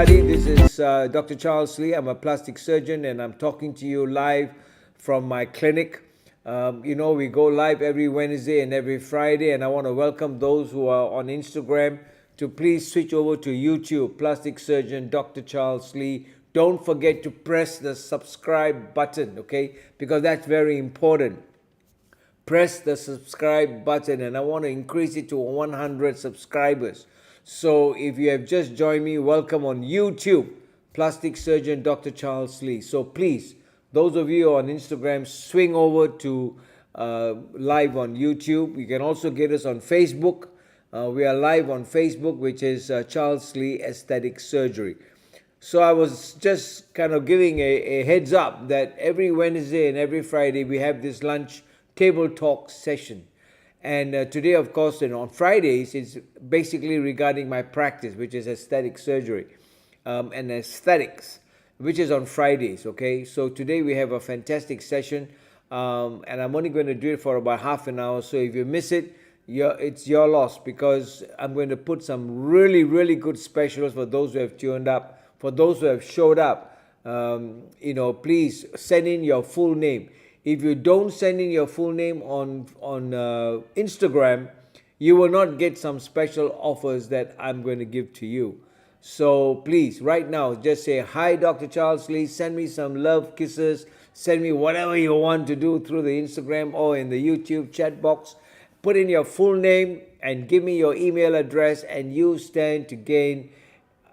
everybody. This is Dr. Charles Lee. I'm a plastic surgeon and I'm talking to you live from my clinic. We go live every Wednesday and every Friday, and I want to welcome those who are on Instagram to please switch over to YouTube, Plastic Surgeon Dr. Charles Lee. Don't forget to press the subscribe button, okay? Because that's very important. Press the subscribe button, and I want to increase it to 100 subscribers. So if you have just joined me, welcome on YouTube, Plastic Surgeon Dr. Charles Lee. So please, those of you on Instagram, swing over to live on YouTube. You can also get us on Facebook. We are live on Facebook, which is Charles Lee Aesthetic Surgery. So I was just kind of giving a heads up that every Wednesday and every Friday we have this lunch table talk session. And today, of course, and on Fridays, it's basically regarding my practice, which is aesthetic surgery and aesthetics, which is on Fridays, okay? So today we have a fantastic session, and I'm only going to do it for about half an hour. So if you miss it, it's your loss, because I'm going to put some really, really good specials for those who have tuned up, for those who have showed up. Please send in your full name. If you don't send in your full name on Instagram, you will not get some special offers that I'm going to give to you. So please, right now, just say, "Hi, Dr. Charles Lee." Send me some love kisses. Send me whatever you want to do through the Instagram or in the YouTube chat box. Put in your full name and give me your email address, and you stand to gain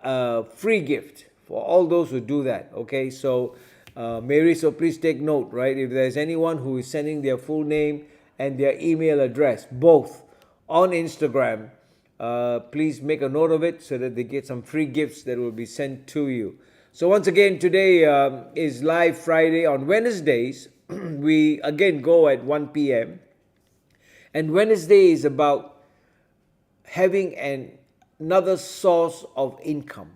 a free gift for all those who do that. Okay, so Mary, so please take note, right? If there's anyone who is sending their full name and their email address, both on Instagram, please make a note of it so that they get some free gifts that will be sent to you. So once again, today is Live Friday. On Wednesdays, we again go at 1 p.m. And Wednesday is about having another source of income.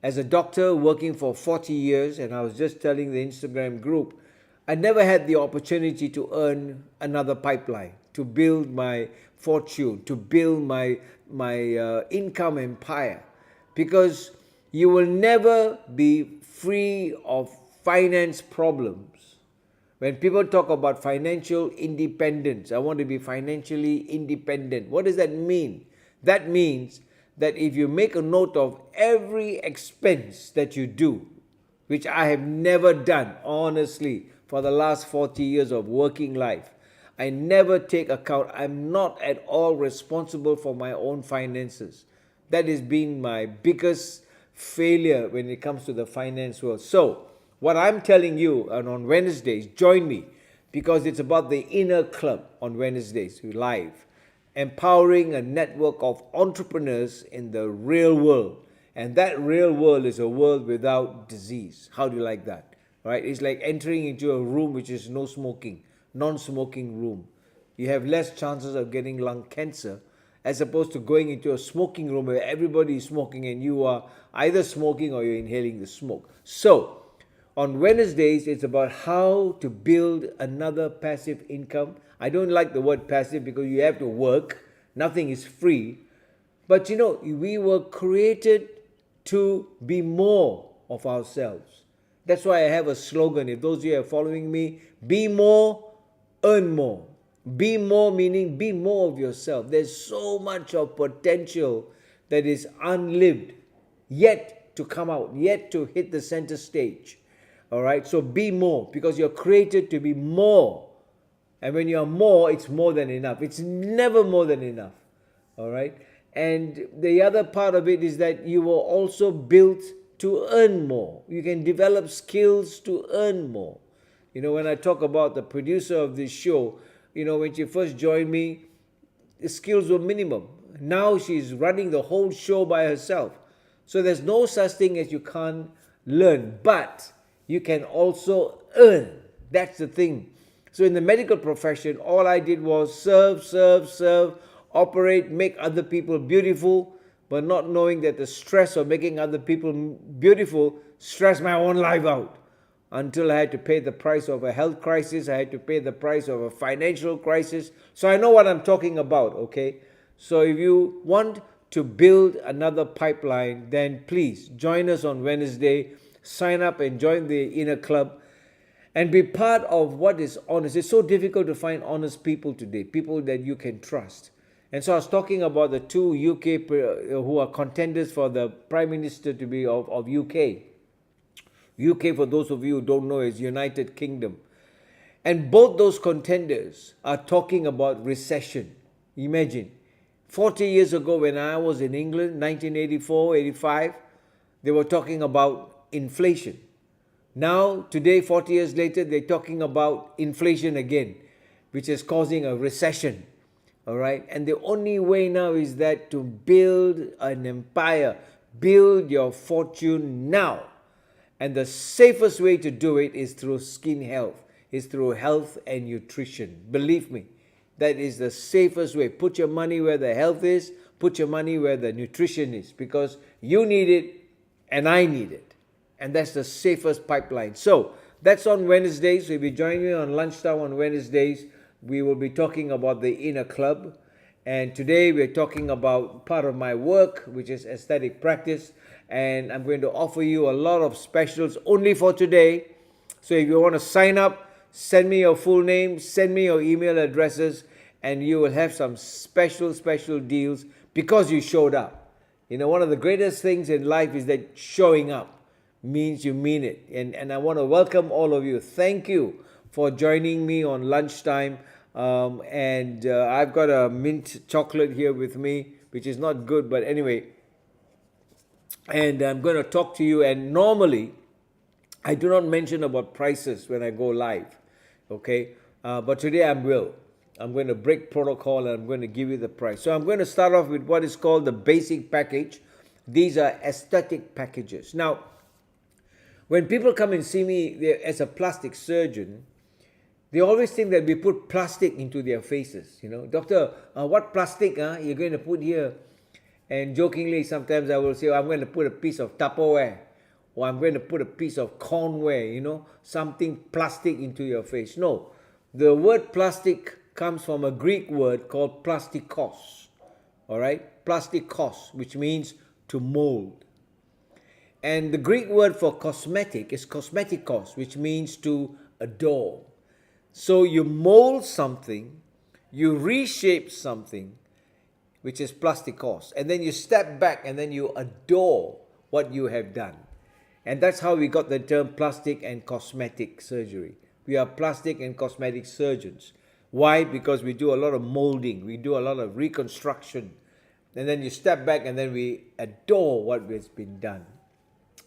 As a doctor working for 40 years, and I was just telling the Instagram group, I never had the opportunity to earn another pipeline, to build my fortune, to build my income empire, because you will never be free of finance problems. When people talk about financial independence, I want to be financially independent. What does that mean? That means that if you make a note of every expense that you do, which I have never done, honestly, for the last 40 years of working life, I never take account. I'm not at all responsible for my own finances. That has been my biggest failure when it comes to the finance world. So, what I'm telling you, and on Wednesdays, join me, because it's about the inner club on Wednesdays, live. Empowering a network of entrepreneurs in the real world. And that real world is a world without disease. How do you like that? Right? It's like entering into a room which is no smoking, non-smoking room. You have less chances of getting lung cancer as opposed to going into a smoking room where everybody is smoking and you are either smoking or you're inhaling the smoke. So, on Wednesdays, it's about how to build another passive income. I don't like the word passive because you have to work. Nothing is free. But we were created to be more of ourselves. That's why I have a slogan. If those of you are following me, be more, earn more. Be more meaning be more of yourself. There's so much of potential that is unlived, yet to come out, yet to hit the center stage. All right, so be more, because you're created to be more. And when you're more, it's more than enough. It's never more than enough. All right? And the other part of it is that you were also built to earn more. You can develop skills to earn more. When I talk about the producer of this show, when she first joined me, the skills were minimum. Now she's running the whole show by herself. So there's no such thing as you can't learn, but you can also earn. That's the thing. So in the medical profession, all I did was serve, operate, make other people beautiful, but not knowing that the stress of making other people beautiful stressed my own life out. Until I had to pay the price of a health crisis, I had to pay the price of a financial crisis. So I know what I'm talking about, okay? So if you want to build another pipeline, then please join us on Wednesday. Sign up and join the inner club and be part of what is honest. It's so difficult to find honest people today, people that you can trust. And so I was talking about the two UK who are contenders for the Prime Minister to be of UK. UK, for those of you who don't know, is United Kingdom. And both those contenders are talking about recession. Imagine, 40 years ago when I was in England, 1984, 85, they were talking about inflation. Now, today, 40 years later, they're talking about inflation again, which is causing a recession. All right? And the only way now is that to build an empire, build your fortune now. And the safest way to do it is through skin health, is through health and nutrition. Believe me, that is the safest way. Put your money where the health is, put your money where the nutrition is, because you need it and I need it. And that's the safest pipeline. So that's on Wednesdays. If you join me on lunchtime on Wednesdays, we will be talking about the inner club. And today we're talking about part of my work, which is aesthetic practice. And I'm going to offer you a lot of specials only for today. So if you want to sign up, send me your full name, send me your email addresses, and you will have some special deals because you showed up. You know, one of the greatest things in life is that showing up means you mean it. And I want to welcome all of you. Thank you for joining me on lunchtime. I've got a mint chocolate here with me, which is not good, but anyway. And I'm going to talk to you. And normally, I do not mention about prices when I go live, okay? But today I will. I'm going to break protocol and I'm going to give you the price. So I'm going to start off with what is called the basic package. These are aesthetic packages. Now, when people come and see me as a plastic surgeon, they always think that we put plastic into their faces. You know, doctor, what plastic you're going to put here? And jokingly, sometimes I will say, I'm going to put a piece of Tupperware, or I'm going to put a piece of cornware, you know, something plastic into your face. No, the word plastic comes from a Greek word called plastikos, all right? Plastikos, which means to mold. And the Greek word for cosmetic is kosmetikos, which means to adore. So you mold something, you reshape something, which is plastikos, and then you step back and then you adore what you have done. And that's how we got the term plastic and cosmetic surgery. We are plastic and cosmetic surgeons. Why? Because we do a lot of molding, we do a lot of reconstruction, and then you step back and then we adore what has been done.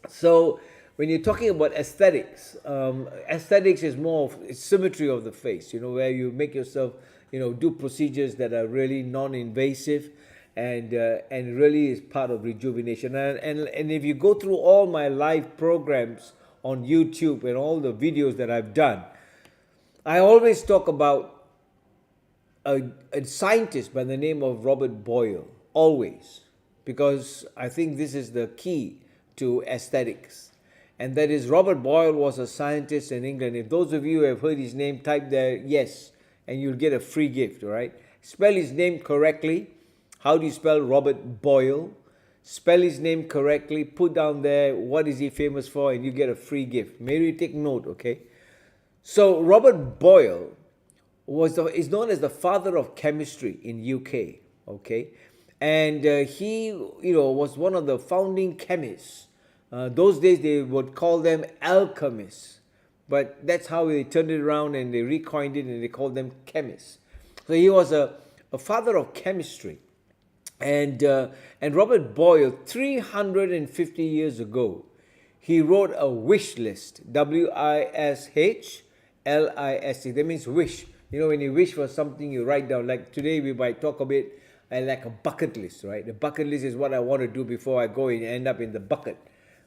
So when you're talking about aesthetics, aesthetics is more of symmetry of the face, you know, where you make yourself, you know, do procedures that are really non-invasive and really is part of rejuvenation. And if you go through all my live programs on YouTube and all the videos that I've done, I always talk about a scientist by the name of Robert Boyle, always, because I think this is the key to aesthetics. And that is, Robert Boyle was a scientist in England. If those of you have heard his name, type there yes, and you'll get a free gift, all right? Spell his name correctly. How do you spell Robert Boyle? Spell his name correctly, put down there what is he famous for, and you get a free gift. Maybe you take note, okay? So Robert Boyle is known as the father of chemistry in UK, okay? And he, was one of the founding chemists. Those days they would call them alchemists, but that's how they turned it around and they recoined it and they called them chemists. So he was a father of chemistry. And Robert Boyle, 350 years ago, he wrote a wish list, WISHLIST. That means wish. You know, when you wish for something, you write down. Like today, we might talk a bit like a bucket list, right? The bucket list is what I want to do before I go and end up in the bucket.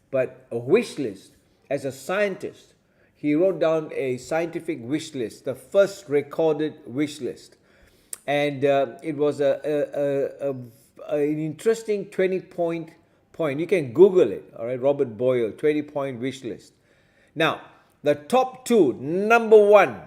But a wish list, as a scientist, he wrote down a scientific wish list, the first recorded wish list. And it was an interesting 20-point. You can Google it, all right? Robert Boyle, 20-point wish list. Now, the top two, number one,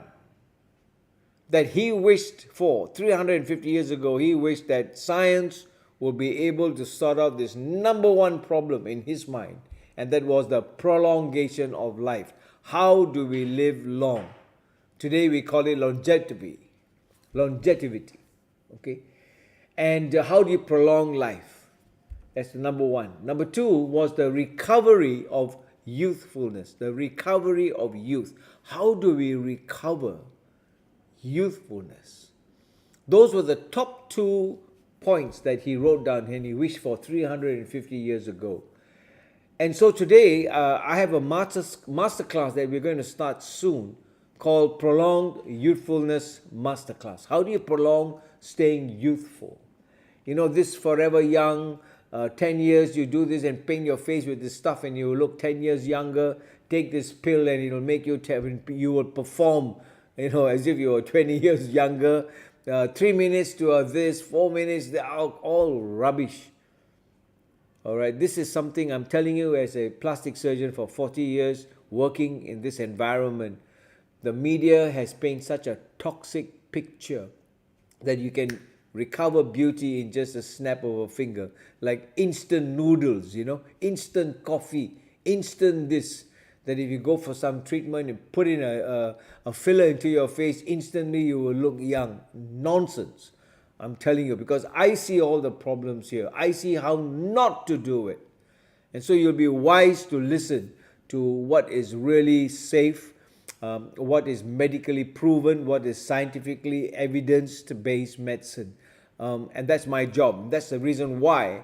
that he wished for 350 years ago, he wished that science will be able to sort out this number one problem in his mind, and that was the prolongation of life. How do we live long? Today we call it longevity, okay? And how do you prolong life? That's the number one. Number two was the recovery of youthfulness, the recovery of youth. How do we recover youthfulness? Those were the top 2 points that he wrote down and he wished for 350 years ago. And so today I have a masterclass that we're going to start soon called Prolonged Youthfulness Masterclass. How do you prolong staying youthful? You know, this forever young, 10 years you do this and paint your face with this stuff and you will look 10 years younger. Take this pill and it will make you, you will perform, as if you were 20 years younger. 3 minutes to this, 4 minutes, they're all rubbish. All right, this is something I'm telling you as a plastic surgeon for 40 years working in this environment. The media has painted such a toxic picture that you can recover beauty in just a snap of a finger, like instant noodles, instant coffee, instant this. That if you go for some treatment and put in a filler into your face, instantly you will look young. Nonsense. I'm telling you, because I see all the problems here. I see how not to do it. And so you'll be wise to listen to what is really safe, what is medically proven, what is scientifically evidence-based medicine. And that's my job. That's the reason why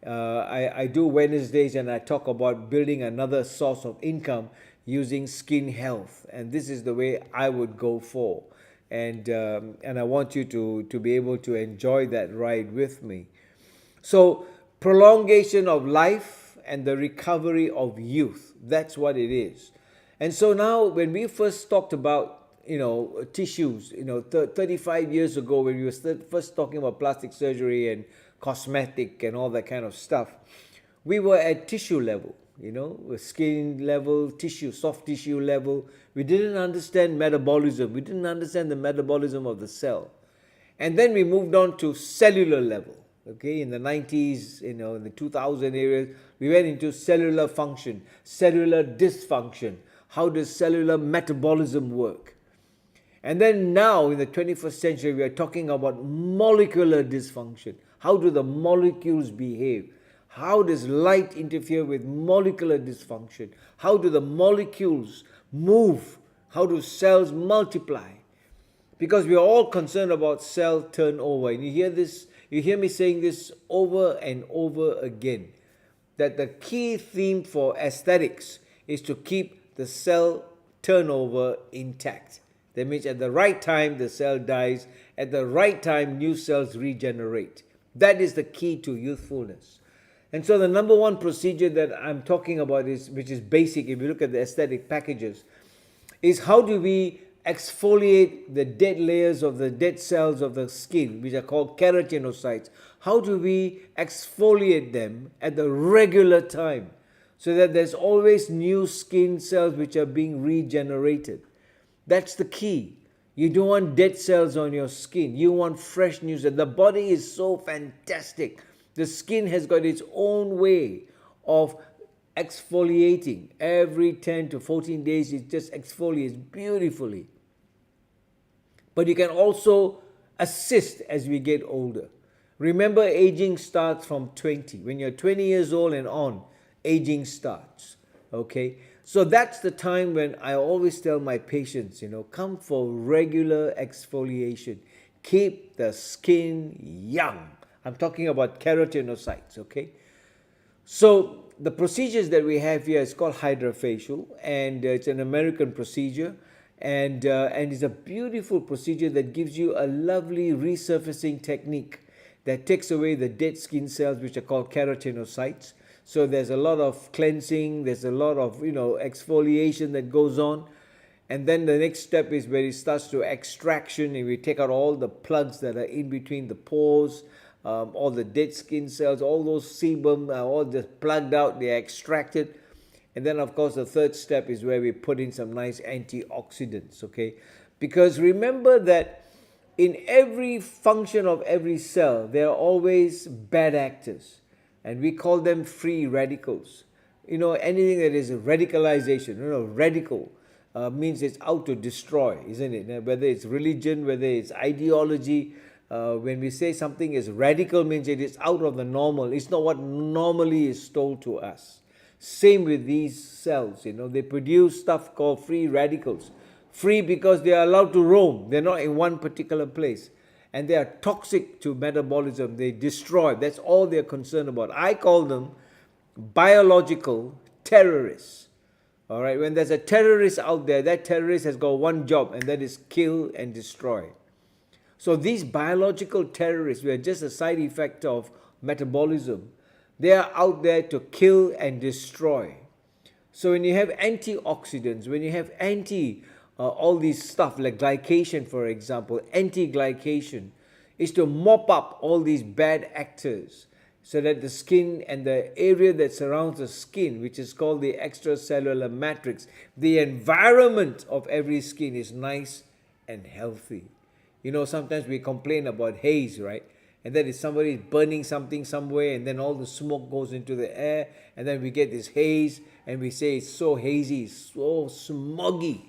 I do Wednesdays and I talk about building another source of income using skin health. And this is the way I would go for. And I want you to be able to enjoy that ride with me. So prolongation of life and the recovery of youth. That's what it is. And so now when we first talked about tissues, 35 years ago when we were first talking about plastic surgery and cosmetic and all that kind of stuff, we were at tissue level, skin level, tissue, soft tissue level. We didn't understand metabolism. We didn't understand the metabolism of the cell. And then we moved on to cellular level. Okay, in the 90s, in the 2000 areas, we went into cellular function, cellular dysfunction. How does cellular metabolism work? And then now in the 21st century, we are talking about molecular dysfunction. How do the molecules behave? How does light interfere with molecular dysfunction? How do the molecules move? How do cells multiply? Because we are all concerned about cell turnover. And you hear me saying this over and over again, that the key theme for aesthetics is to keep the cell turnover intact. That means at the right time, the cell dies. At the right time, new cells regenerate. That is the key to youthfulness. And so the number one procedure that I'm talking about which is basic, if you look at the aesthetic packages, is how do we exfoliate the dead layers of the dead cells of the skin, which are called keratinocytes. How do we exfoliate them at the regular time so that there's always new skin cells which are being regenerated? That's the key. You don't want dead cells on your skin. You want fresh new cells. The body is so fantastic. The skin has got its own way of exfoliating. Every 10 to 14 days, it just exfoliates beautifully. But you can also assist as we get older. Remember, aging starts from 20. When you're 20 years old and on, aging starts. Okay? So that's the time when I always tell my patients, come for regular exfoliation. Keep the skin young. I'm talking about keratinocytes, okay? So the procedures that we have here is called Hydrafacial, and it's an American procedure. And it's a beautiful procedure that gives you a lovely resurfacing technique that takes away the dead skin cells, which are called keratinocytes. So there's a lot of cleansing, there's a lot of exfoliation that goes on. And then the next step is where it starts to extraction, and we take out all the plugs that are in between the pores, all the dead skin cells, all those sebum, all just plugged out, they're extracted. And then, of course, the third step is where we put in some nice antioxidants, okay? Because remember that in every function of every cell, there are always bad actors, and we call them free radicals. Anything that is a radicalization, radical means it's out to destroy, isn't it? Whether it's religion, whether it's ideology, when we say something is radical, means it is out of the normal. It's not what normally is told to us. Same with these cells, they produce stuff called free radicals. Free because they are allowed to roam. They're not in one particular place. And they are toxic to metabolism. They destroy. That's all they're concerned about. I call them biological terrorists. All right, when there's a terrorist out there, that terrorist has got one job, and that is kill and destroy. So these biological terrorists were just a side effect of metabolism. They are out there to kill and destroy. So when you have antioxidants, when you have all these stuff like glycation, for example, anti-glycation is to mop up all these bad actors so that the skin and the area that surrounds the skin, which is called the extracellular matrix, the environment of every skin is nice and healthy. Sometimes we complain about haze, right? And that is somebody burning something somewhere, and then all the smoke goes into the air, and then we get this haze, and we say it's so hazy, so smoggy.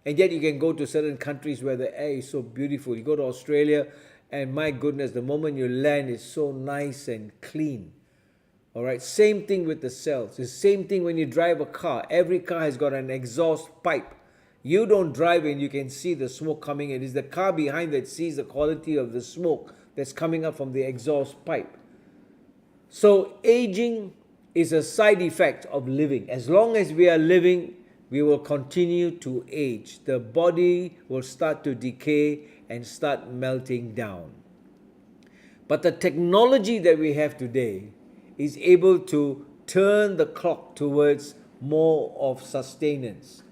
And yet you can go to certain countries where the air is so beautiful. You go to Australia, and my goodness, the moment you land, it's so nice and clean. All right, same thing with the cells. The same thing when you drive a car. Every car has got an exhaust pipe. You don't drive and you can see the smoke coming in. It's the car behind that sees the quality of the smoke that's coming up from the exhaust pipe. So aging is a side effect of living. As long as we are living, we will continue to age. The body will start to decay and start melting down. But the technology that we have today is able to turn the clock towards more of sustenance.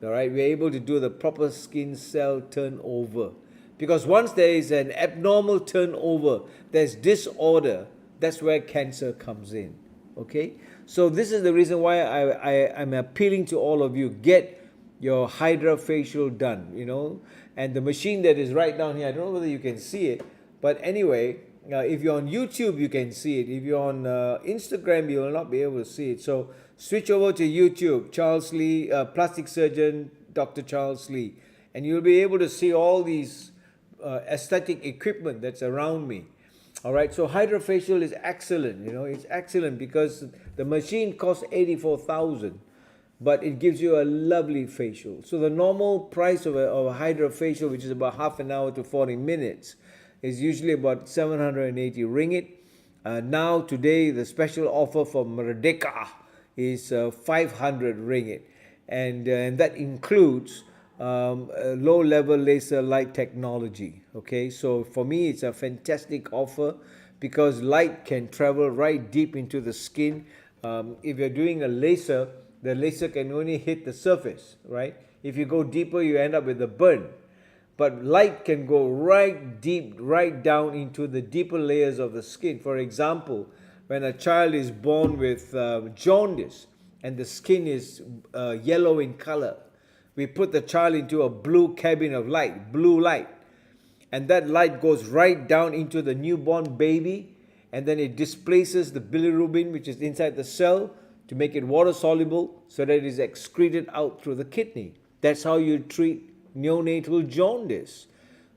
All right, we're able to do the proper skin cell turnover. Because once there is an abnormal turnover, there's disorder, that's where cancer comes in. Okay? So this is the reason why I'm appealing to all of you. Get your Hydrafacial done, And the machine that is right down here, I don't know whether you can see it, but anyway, if you're on YouTube, you can see it. If you're on Instagram, you will not be able to see it. So switch over to YouTube, Charles Lee, plastic surgeon, Dr. Charles Lee, and you'll be able to see all these aesthetic equipment that's around me. All right, so Hydrafacial is excellent. It's excellent because the machine costs $84,000, but it gives you a lovely facial. So the normal price of a Hydrafacial, which is about half an hour to 40 minutes, is usually about 780 ringgit. Now today, the special offer for Merdeka is 500 ringgit, and that includes low-level laser light technology. Okay, so for me, it's a fantastic offer because light can travel right deep into the skin. If you're doing a laser, the laser can only hit the surface, right? If you go deeper, you end up with a burn. But light can go right deep, right down into the deeper layers of the skin. For example, when a child is born with jaundice and the skin is yellow in color, we put the child into a blue cabin of light, blue light. And that light goes right down into the newborn baby, and then it displaces the bilirubin, which is inside the cell, to make it water soluble so that it is excreted out through the kidney. That's how you treat neonatal jaundice.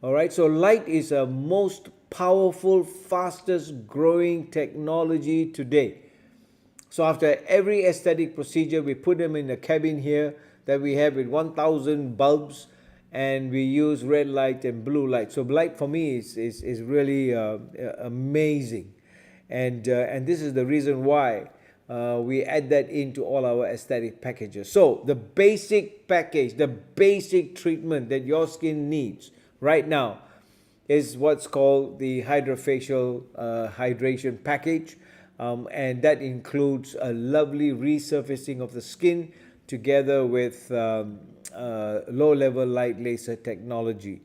All right, so light is a most powerful, fastest growing technology today. So after every aesthetic procedure, we put them in a cabin here that we have with 1,000 bulbs, and we use red light and blue light. So light for me is really amazing, and this is the reason why we add that into all our aesthetic packages. So the basic package, the basic treatment that your skin needs right now is what's called the Hydrafacial hydration package, and that includes a lovely resurfacing of the skin together with low-level light laser technology.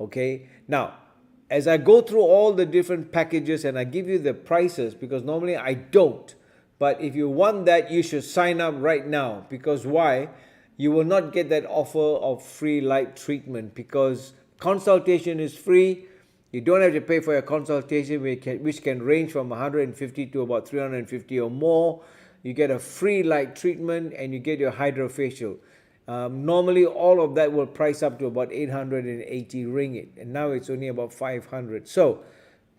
Okay, now as I go through all the different packages and I give you the prices, because normally I don't, but if you want that, you should sign up right now. Because why? You will not get that offer of free light treatment because Consultation is free. You don't have to pay for your consultation, which can range from 150 to about 350 or more. You get a free light treatment and you get your Hydrafacial. Normally, all of that will price up to about 880 ringgit, and now it's only about 500. So,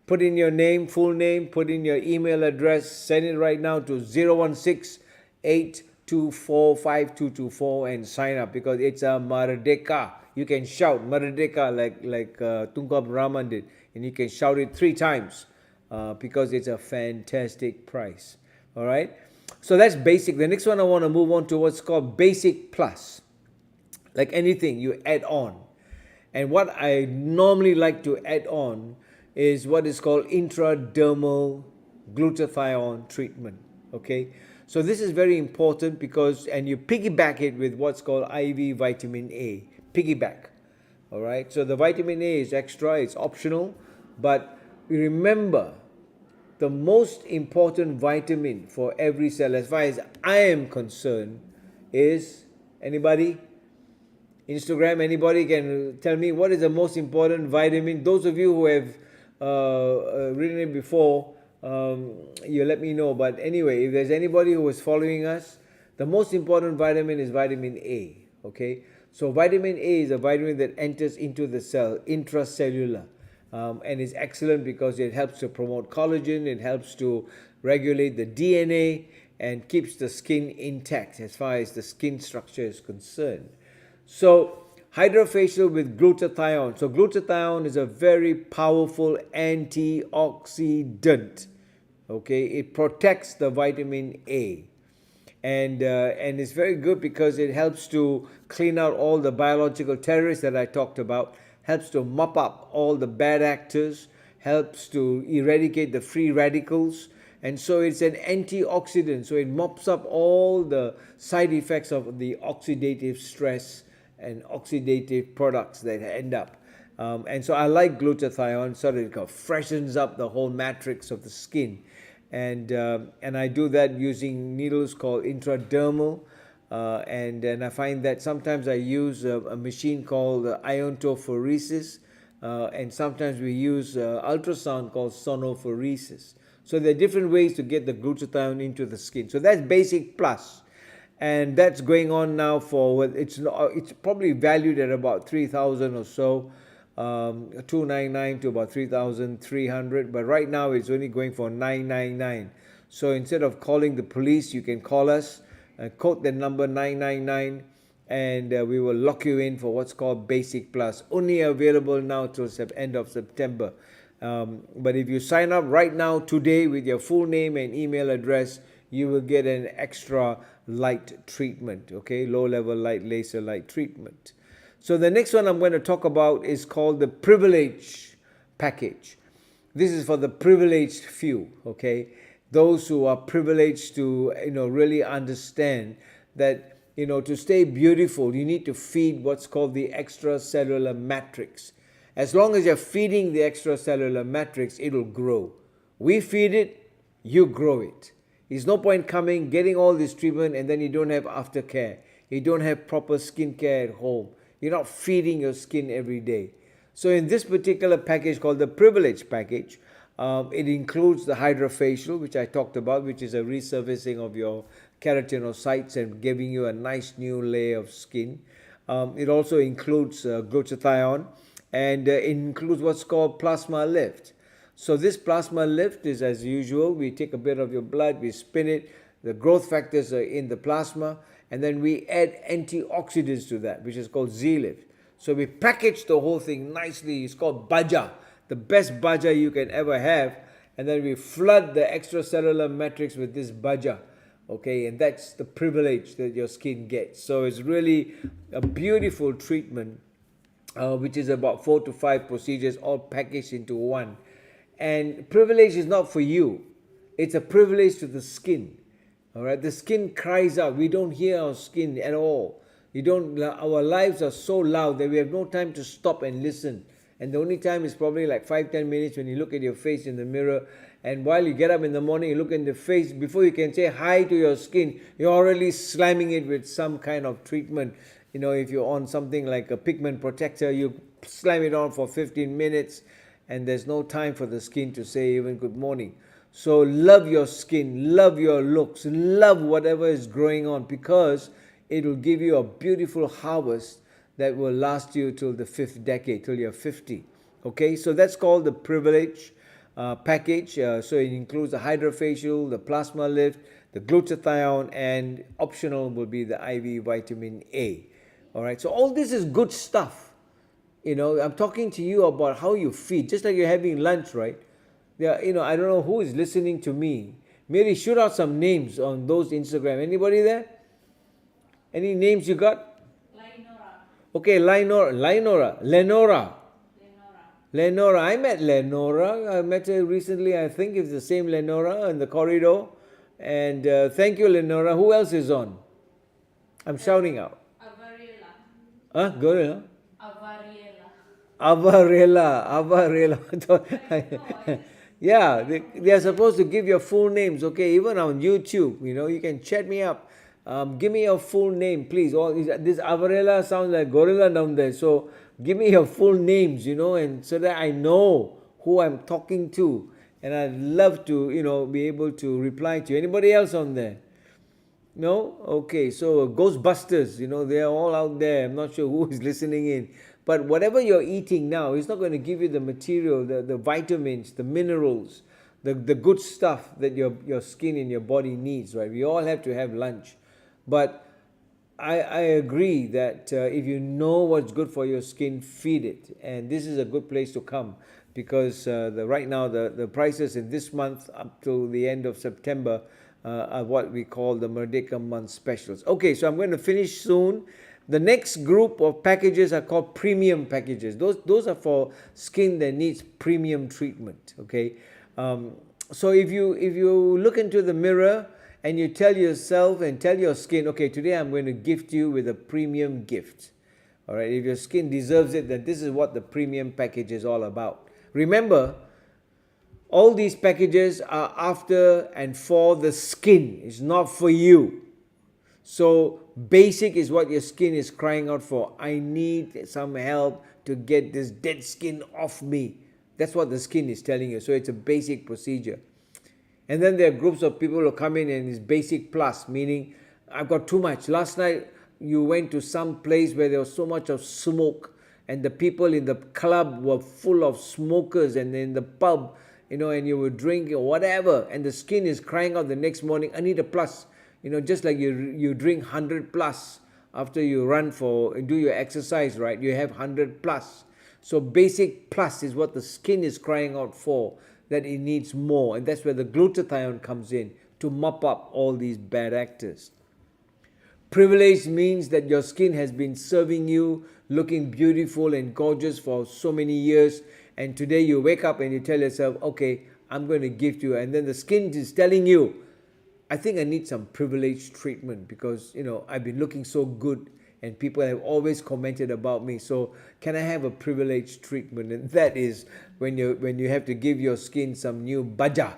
put in your name, full name, put in your email address, send it right now to 016-824-5224 and sign up, because it's a Merdeka. You can shout Merdeka like Tunku Abdul Rahman did, and you can shout it 3 times because it's a fantastic price. All right. So that's basic. The next one I want to move on to what's called basic plus. Like anything, you add on. And what I normally like to add on is what is called intradermal glutathione treatment. Okay. So this is very important because, and you piggyback it with what's called IV vitamin A. Piggyback. All right. So the vitamin A is extra, it's optional, but remember, the most important vitamin for every cell, as far as I am concerned, is, anybody? Instagram, anybody can tell me what is the most important vitamin? Those of you who have written it before, you let me know. But anyway, if there's anybody who is following us, the most important vitamin is vitamin A. Okay, so vitamin A is a vitamin that enters into the cell, intracellular. And is excellent because it helps to promote collagen, it helps to regulate the DNA, and keeps the skin intact as far as the skin structure is concerned. So, Hydrafacial with glutathione. So, glutathione is a very powerful anti-oxidant. Okay, it protects the vitamin A. And it's very good because it helps to clean out all the biological terrorists that I talked about, helps to mop up all the bad actors, helps to eradicate the free radicals, and so it's an antioxidant. So it mops up all the side effects of the oxidative stress and oxidative products that end up. And so I like glutathione, so that it freshens up the whole matrix of the skin. And I do that using needles called intradermal. And I find that sometimes I use a machine called iontophoresis, and sometimes we use ultrasound called sonophoresis. So there are different ways to get the glutathione into the skin. So that's basic plus, and that's going on now for, it's probably valued at about 3,000 or so, 299 to about 3,300. But right now it's only going for 999. So instead of calling the police, you can call us. Quote the number 999, and we will lock you in for what's called Basic Plus. Only available now till end of September. But if you sign up right now today with your full name and email address, you will get an extra light treatment. Okay, low-level light laser light treatment. So the next one I'm going to talk about is called the Privilege Package. This is for the privileged few. Okay. Those who are privileged to, really understand that, to stay beautiful, you need to feed what's called the extracellular matrix. As long as you're feeding the extracellular matrix, it'll grow. We feed it, you grow it. There's no point getting all this treatment, and then you don't have aftercare. You don't have proper skincare at home. You're not feeding your skin every day. So in this particular package called the Privilege Package, it includes the Hydrafacial, which I talked about, which is a resurfacing of your keratinocytes and giving you a nice new layer of skin. It also includes glutathione, and it includes what's called PlasmaLift. So this PlasmaLift is, as usual, we take a bit of your blood, we spin it, the growth factors are in the plasma, and then we add antioxidants to that, which is called Z-Lift. So we package the whole thing nicely. It's called Baja, the best Baja you can ever have. And then we flood the extracellular matrix with this Baja. Okay, and that's the privilege that your skin gets. So it's really a beautiful treatment, which is about 4 to 5 procedures all packaged into one. And privilege is not for you. It's a privilege to the skin. All right, the skin cries out. We don't hear our skin at all. Our lives are so loud that we have no time to stop and listen. And the only time is probably like 5-10 minutes when you look at your face in the mirror. And while you get up in the morning, you look in the face, before you can say hi to your skin, you're already slamming it with some kind of treatment. If you're on something like a pigment protector, you slam it on for 15 minutes, and there's no time for the skin to say even good morning. So love your skin, love your looks, love whatever is growing on, because it will give you a beautiful harvest that will last you till the 5th decade, till you're 50. Okay, so that's called the privilege package. So it includes the Hydrafacial, the PlasmaLift, the Glutathione, and optional will be the IV vitamin A. All right, so all this is good stuff. I'm talking to you about how you feed, just like you're having lunch, right? Yeah, I don't know who is listening to me. Mary, shoot out some names on those Instagram. Anybody there? Any names you got? Okay, Lenora. I met Lenora. I met her recently. I think it's the same Lenora in the corridor. And thank you, Lenora. Who else is on? I'm shouting out. Avariela. Gorilla? Avariela. Yeah, they are supposed to give your full names. Okay, even on YouTube, you can chat me up. Give me your full name, please. This Avarela sounds like gorilla down there. So give me your full names, and so that I know who I'm talking to. And I'd love to, be able to reply to you. Anybody else on there? No? Okay, so Ghostbusters, they're all out there. I'm not sure who is listening in. But whatever you're eating now, it's not going to give you the material, the vitamins, the minerals, the good stuff that your skin and your body needs, right? We all have to have lunch. But I agree that if you know what's good for your skin, feed it. And this is a good place to come, because right now the prices in this month up to the end of September are what we call the Merdeka Month Specials. Okay, so I'm going to finish soon. The next group of packages are called premium packages. Those are for skin that needs premium treatment. Okay, so if you look into the mirror and you tell yourself and tell your skin, okay, today I'm going to gift you with a premium gift. All right, if your skin deserves it, then this is what the premium package is all about. Remember, all these packages are after and for the skin. It's not for you. So basic is what your skin is crying out for. I need some help to get this dead skin off me. That's what the skin is telling you. So it's a basic procedure. And then there are groups of people who come in and it's basic plus, meaning I've got too much. Last night you went to some place where there was so much of smoke, and the people in the club were full of smokers, and in the pub, and you were drinking or whatever, and the skin is crying out the next morning, I need a plus. Just like you drink 100 plus after you do your exercise, right? You have 100 plus. So basic plus is what the skin is crying out for, that it needs more. And that's where the glutathione comes in to mop up all these bad actors. Privilege means that your skin has been serving you, looking beautiful and gorgeous for so many years. And today you wake up and you tell yourself, okay, I'm going to gift you. And then the skin is telling you, I think I need some privilege treatment because, I've been looking so good and people have always commented about me. So can I have a privilege treatment? And that is when you have to give your skin some new baja,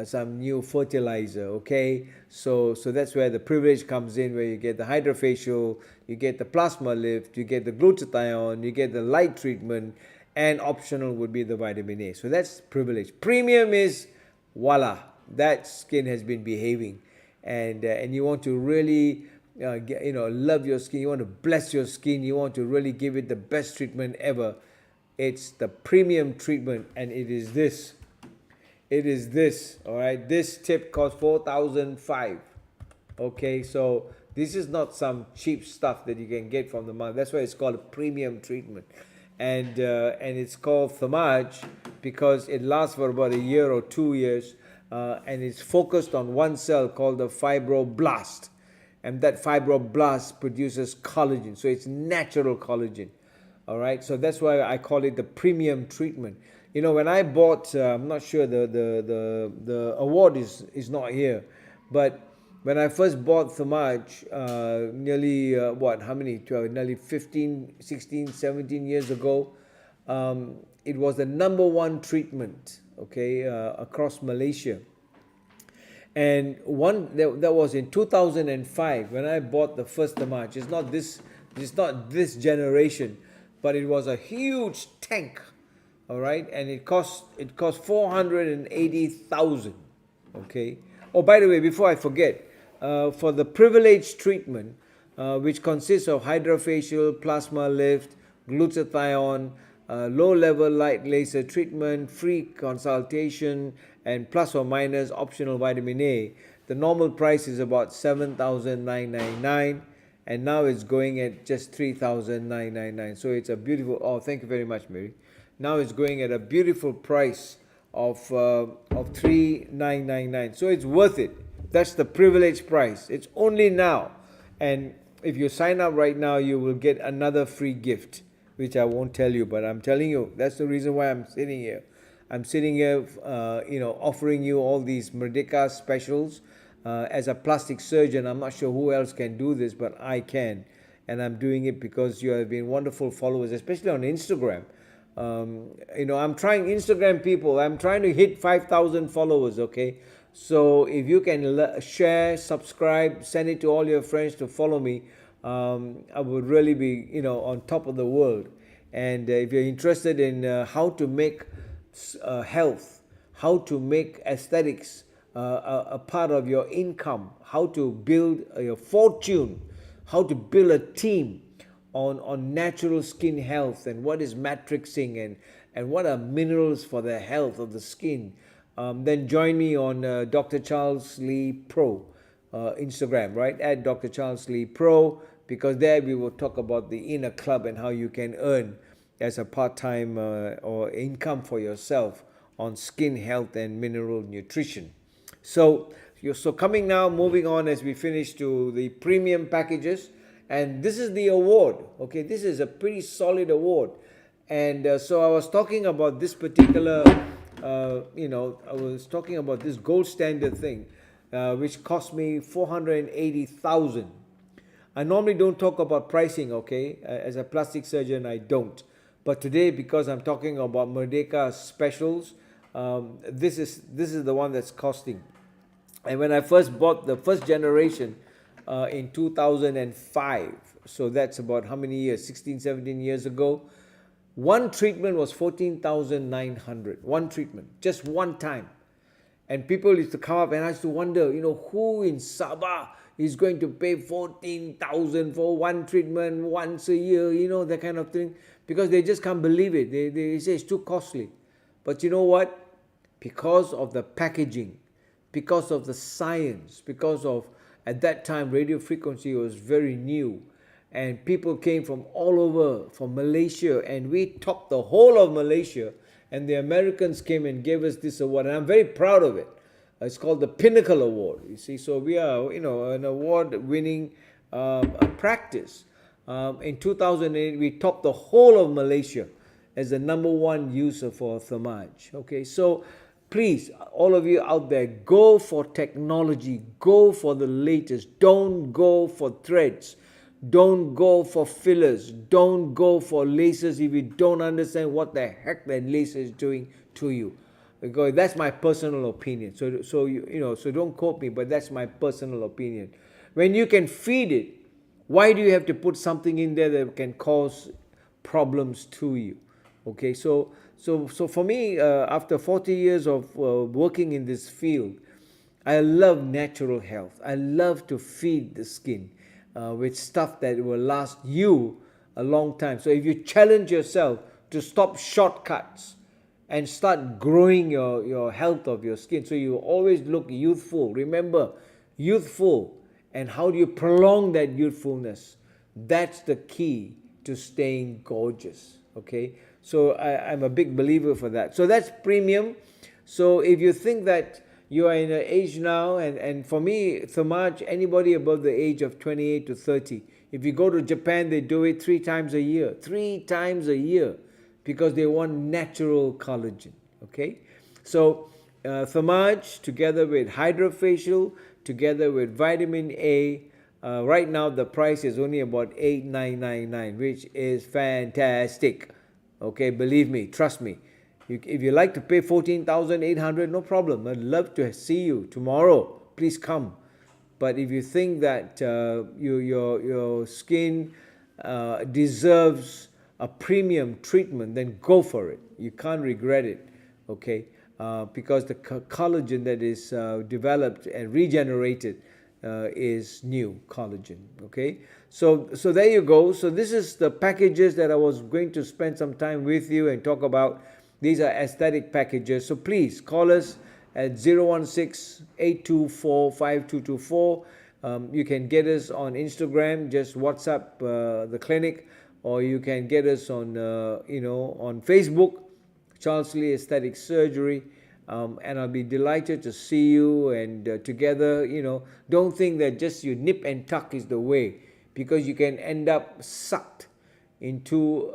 some new fertilizer, okay? So that's where the privilege comes in, where you get the Hydrafacial, you get the PlasmaLift, you get the Glutathione, you get the light treatment, and optional would be the vitamin A. So that's privilege. Premium is, voila, that skin has been behaving, and you want to really love your skin, you want to bless your skin, you want to really give it the best treatment ever. It's the premium treatment, and it is this, all right? This tip costs 4,500. Okay, so this is not some cheap stuff that you can get from the market. That's why it's called a premium treatment. And it's called Thermage because it lasts for about a year or 2 years, and it's focused on one cell called the fibroblast, and that fibroblast produces collagen, so it's natural collagen. All right, so that's why I call it the premium treatment. When I bought, I'm not sure the award is not here, but when I first bought Thermage, nearly, nearly 15, 16, 17 years ago, it was the number one treatment, okay, across Malaysia. And that was in 2005 when I bought the first Thermage. It's not this generation, but it was a huge tank, all right, and it cost 480,000. Okay. Oh, by the way, before I forget, for the privileged treatment, which consists of Hydrafacial, PlasmaLift, Glutathione, low-level light laser treatment, free consultation, and plus or minus optional vitamin A, the normal price is about 7,999, and now it's going at just 3,999. So it's a beautiful. Oh, thank you very much, Mary. Now it's going at a beautiful price of 3,999. So it's worth it. That's the privilege price. It's only now, and if you sign up right now, you will get another free gift, which I won't tell you, but I'm telling you that's the reason why I'm sitting here. I'm sitting here, offering you all these Merdeka specials. As a plastic surgeon, I'm not sure who else can do this, but I can. And I'm doing it because you have been wonderful followers, especially on Instagram. I'm trying Instagram people. I'm trying to hit 5,000 followers, okay? So if you can share, subscribe, send it to all your friends to follow me, I would really be, on top of the world. And if you're interested in how to make health, how to make aesthetics a part of your income, how to build your fortune, how to build a team on natural skin health, and what is matrixing, and what are minerals for the health of the skin, then join me on Dr. Charles Lee Pro Instagram, right? At Dr. Charles Lee Pro, because there we will talk about the inner club and how you can earn as a part-time or income for yourself on skin health and mineral nutrition. So coming now, moving on as we finish to the premium packages. And this is the award, okay? This is a pretty solid award. And so I was talking about this particular, I was talking about this gold standard thing, which cost me 480,000. I normally don't talk about pricing, okay? As a plastic surgeon, I don't. But today, because I'm talking about Merdeka specials, this is the one that's costing. And when I first bought the first generation in 2005, so that's about how many years? 16, 17 years ago. One treatment was 14,900. One treatment, just one time. And people used to come up, and I used to wonder, who in Sabah is going to pay 14,000 for one treatment once a year, that kind of thing, because they just can't believe it. They say it's too costly. But you know what? Because of the packaging, because of the science, because of, at that time, radio frequency was very new, and people came from all over, from Malaysia, and we topped the whole of Malaysia, and the Americans came and gave us this award, and I'm very proud of it. It's called the Pinnacle Award, you see. So we are, an award-winning practice. In 2008, we topped the whole of Malaysia as the #1 user for Thermage. Okay, so please, all of you out there, go for technology, go for the latest. Don't go for threads. Don't go for fillers. Don't go for lasers if you don't understand what the heck that laser is doing to you. Because that's my personal opinion. So don't quote me, but that's my personal opinion. When you can feed it, why do you have to put something in there that can cause problems to you? Okay, so for me, after 40 years of working in this field, I love natural health. I love to feed the skin with stuff that will last you a long time. So if you challenge yourself to stop shortcuts and start growing your health of your skin, so you always look youthful. Remember, youthful. And how do you prolong that youthfulness? That's the key to staying gorgeous. Okay, so I'm a big believer for that. So that's premium. So if you think that you are in an age now, and for me, Thermage, anybody above the age of 28 to 30, if you go to Japan, they do it 3 times a year. 3 times a year. Because they want natural collagen, okay? So Thermage, together with Hydrafacial, together with vitamin A, right now the price is only about 8,999, which is fantastic, okay? Believe me, trust me. If you like to pay 14,800, no problem. I'd love to see you tomorrow. Please come. But if you think that your skin deserves a premium treatment, then go for it. You can't regret it, okay? Because the collagen that is developed and regenerated is new collagen, okay? So there you go. So this is the packages that I was going to spend some time with you and talk about. These are aesthetic packages. So please call us at 016-824-5224. You can get us on Instagram, just WhatsApp the clinic, or you can get us on on Facebook, Charles Lee Aesthetic Surgery, and I'll be delighted to see you, and together, don't think that just you nip and tuck is the way, because you can end up sucked into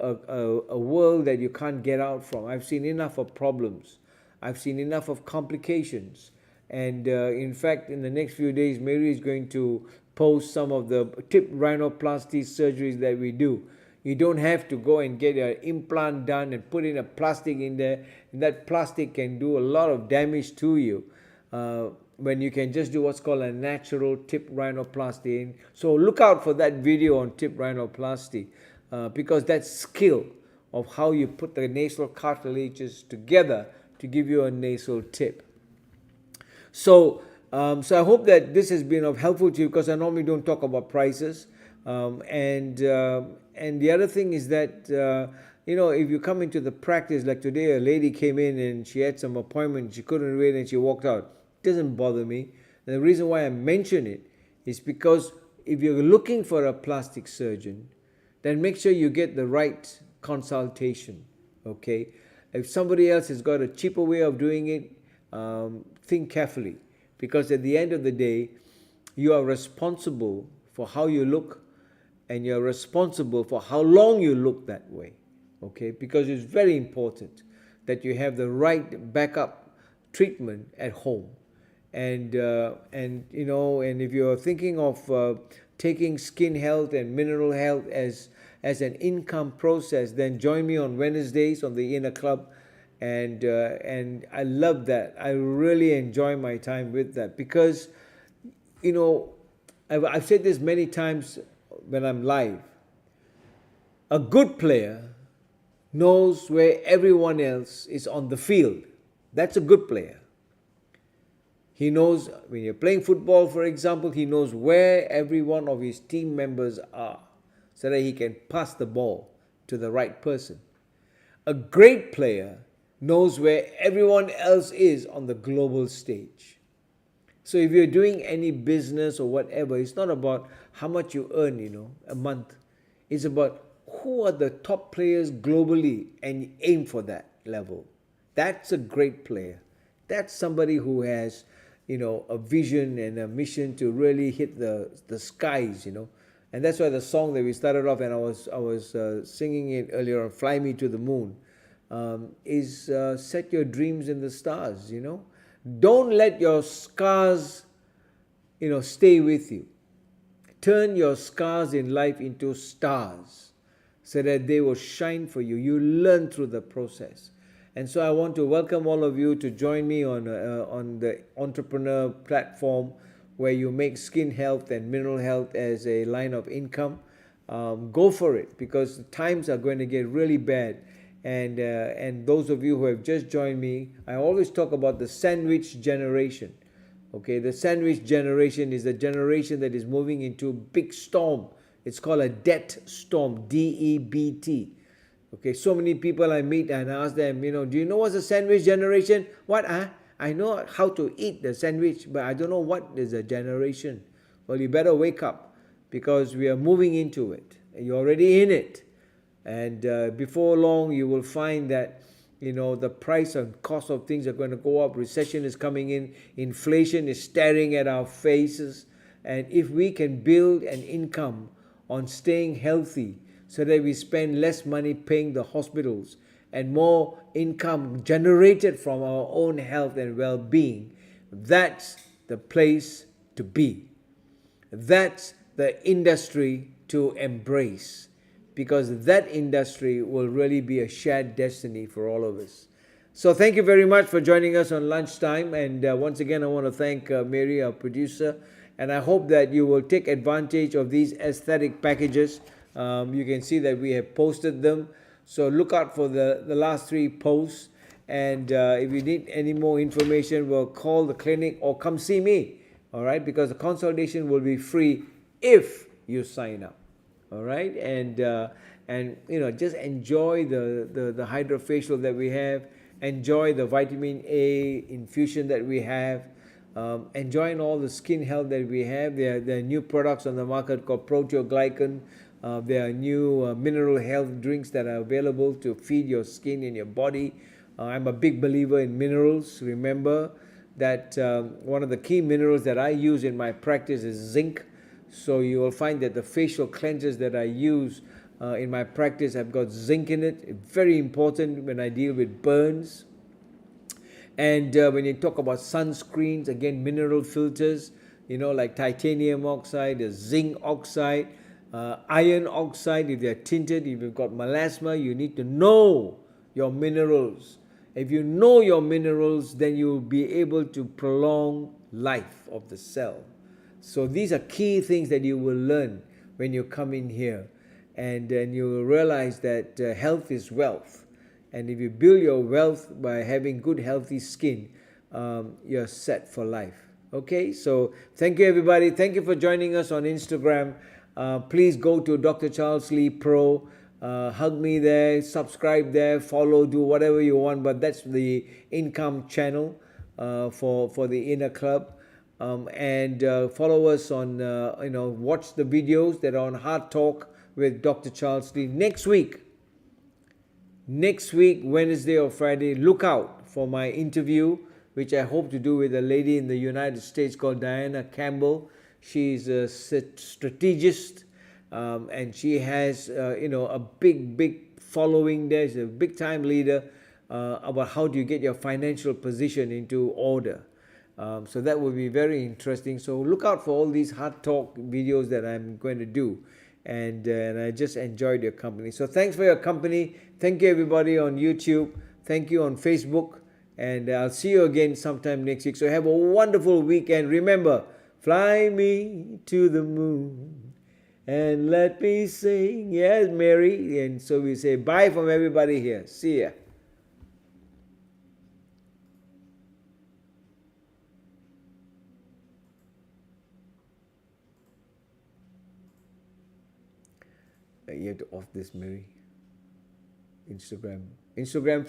a world that you can't get out from. I've seen enough of problems. I've seen enough of complications. And in fact, in the next few days, Mary is going to post some of the tip rhinoplasty surgeries that we do. You don't have to go and get an implant done and put in a plastic in there. And that plastic can do a lot of damage to you when you can just do what's called a natural tip rhinoplasty. So look out for that video on tip rhinoplasty because that's skill of how you put the nasal cartilages together to give you a nasal tip. So I hope that this has been of helpful to you, because I normally don't talk about prices. And the other thing is that, if you come into the practice, like today, a lady came in and she had some appointment, she couldn't wait and she walked out. It doesn't bother me. And the reason why I mention it is because if you're looking for a plastic surgeon, then make sure you get the right consultation, okay? If somebody else has got a cheaper way of doing it, think carefully, because at the end of the day, you are responsible for how you look, and you're responsible for how long you look that way, okay? Because it's very important that you have the right backup treatment at home. And if you're thinking of taking skin health and mineral health as an income process, then join me on Wednesdays on the Inner Club. And I love that. I really enjoy my time with that, because, I've said this many times when I'm live. A good player knows where everyone else is on the field. That's a good player. He knows, when you're playing football, for example, he knows where every one of his team members are, so that he can pass the ball to the right person. A great player knows where everyone else is on the global stage. So if you're doing any business or whatever, it's not about how much you earn, a month. It's about who are the top players globally, and you aim for that level. That's a great player. That's somebody who has, a vision and a mission to really hit the skies, And that's why the song that we started off, and I was singing it earlier on, "Fly Me to the Moon," is set your dreams in the stars, Don't let your scars, stay with you. Turn your scars in life into stars so that they will shine for you. You learn through the process. And so I want to welcome all of you to join me on the entrepreneur platform, where you make skin health and mineral health as a line of income. Go for it, because the times are going to get really bad. And those of you who have just joined me, I always talk about the sandwich generation. Okay, the sandwich generation is the generation that is moving into a big storm. It's called a debt storm, DEBT. Okay, so many people I meet and I ask them, do you know what's a sandwich generation? What? I know how to eat the sandwich, but I don't know what is a generation. Well, you better wake up, because we are moving into it. You're already in it. And before long, you will find that, the price and cost of things are going to go up. Recession is coming in. Inflation is staring at our faces. And if we can build an income on staying healthy, so that we spend less money paying the hospitals and more income generated from our own health and well-being, that's the place to be. That's the industry to embrace, because that industry will really be a shared destiny for all of us. So thank you very much for joining us on lunchtime. And once again, I want to thank Mary, our producer. And I hope that you will take advantage of these aesthetic packages. You can see that we have posted them. So look out for the last 3 posts. And if you need any more information, well, call the clinic or come see me. All right, because the consultation will be free if you sign up. All right, and just enjoy the hydrofacial that we have. Enjoy the vitamin A infusion that we have. Enjoying all the skin health that we have. There are new products on the market called proteoglycan. There are new mineral health drinks that are available to feed your skin and your body. I'm a big believer in minerals. Remember that one of the key minerals that I use in my practice is zinc. So you will find that the facial cleansers that I use in my practice have got zinc in it. It's very important when I deal with burns. And when you talk about sunscreens, again, mineral filters, like titanium oxide, zinc oxide, iron oxide, if they're tinted, if you've got melasma, you need to know your minerals. If you know your minerals, then you'll be able to prolong life of the cell. So these are key things that you will learn when you come in here. And then you will realize that health is wealth. And if you build your wealth by having good, healthy skin, you're set for life. Okay, so thank you, everybody. Thank you for joining us on Instagram. Please go to Dr. Charles Lee Pro. Hug me there, subscribe there, follow, do whatever you want. But that's the income channel for the inner club. And follow us on, watch the videos that are on Heart Talk with Dr. Charles Lee. Next week, Wednesday or Friday, look out for my interview, which I hope to do with a lady in the United States called Diana Campbell. She's a strategist, and she has, a big following there. She's a big-time leader about how do you get your financial position into order. So that will be very interesting. So look out for all these Heart Talk videos that I'm going to do. And I just enjoyed your company. So thanks for your company. Thank you, everybody on YouTube. Thank you on Facebook. And I'll see you again sometime next week. So have a wonderful weekend. Remember, fly me to the moon and let me sing. Yes, Mary. And so we say bye from everybody here. See ya. You have to off this, Mary. Instagram follow.